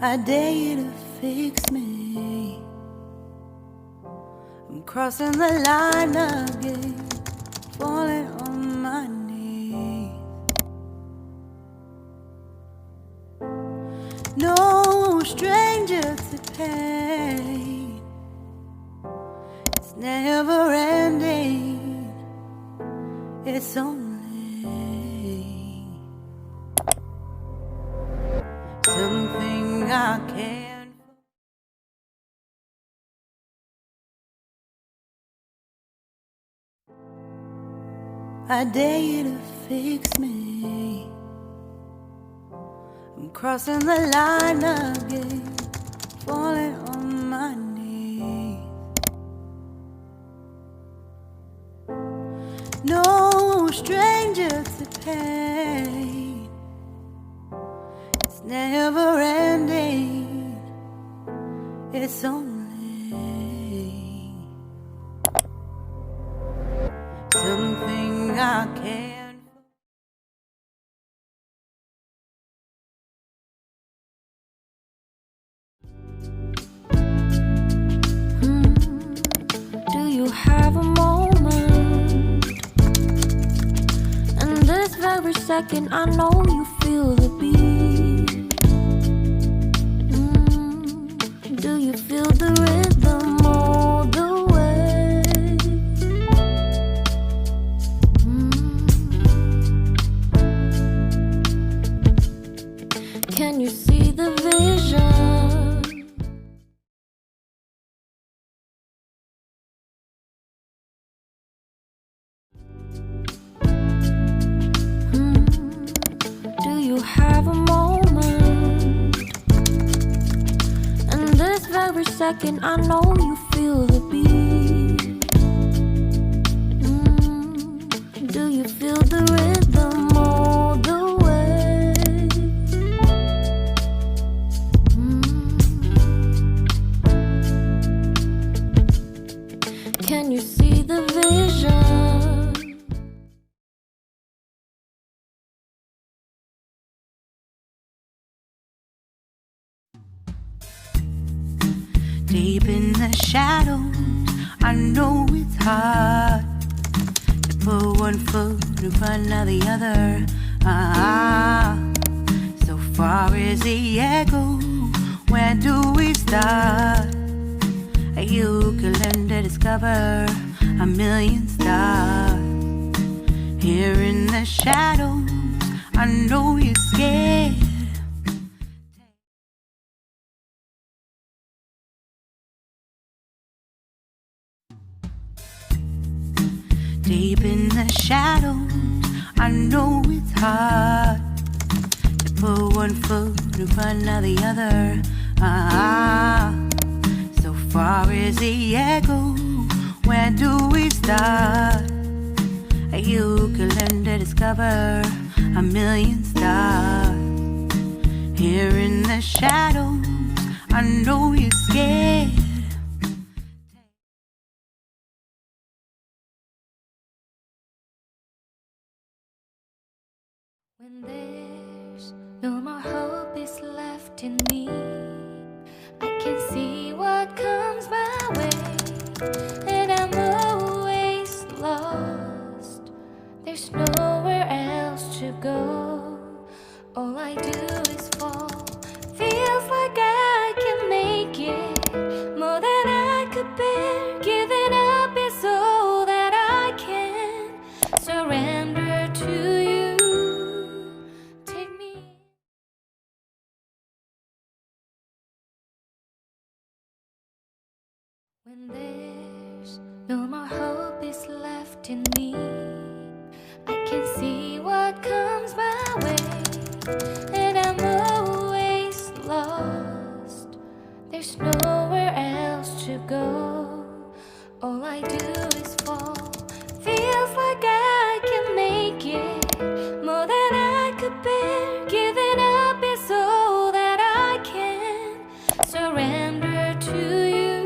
I dare you to fix me. I'm crossing the line again, falling on my knees. No stranger to pain, it's never ending, it's only something I can't. I dare you to fix me. I'm crossing the line again, falling on my knees. No stranger to pain, it's never ending, it's only something I can't. Do you have a moment? And this very second, I know you feel the beat. Do you feel the rhythm all the way? Can you see the vision? Do you have a moment? And this very second, I know you feel the beat. Do you feel the rhythm all the way? Can you see the vision? Deep in the shadows, I know it's hard to put one foot in front of the other. So far as the echo, where do we start? You can learn to discover a million stars. Here in the shadows, I know you're scared. Deep in the shadows, I know it's hard to put one foot in front of the other. So far as the echo, where do we start? You can learn to discover a million stars. Here in the shadows, I know you're scared. When there's no more hope is left in me, I can see what comes my way, and I'm always lost. There's nowhere else to go. All I do is fall. Feels like I can make it more than I could bear. Giving up is all that I can surrender to you. When there's no more hope is left in me, I can see what comes my way, and I'm always lost. There's nowhere else to go. All I do is fall. Feels like I can make it more than I could bear. Giving up is all that I can surrender to you.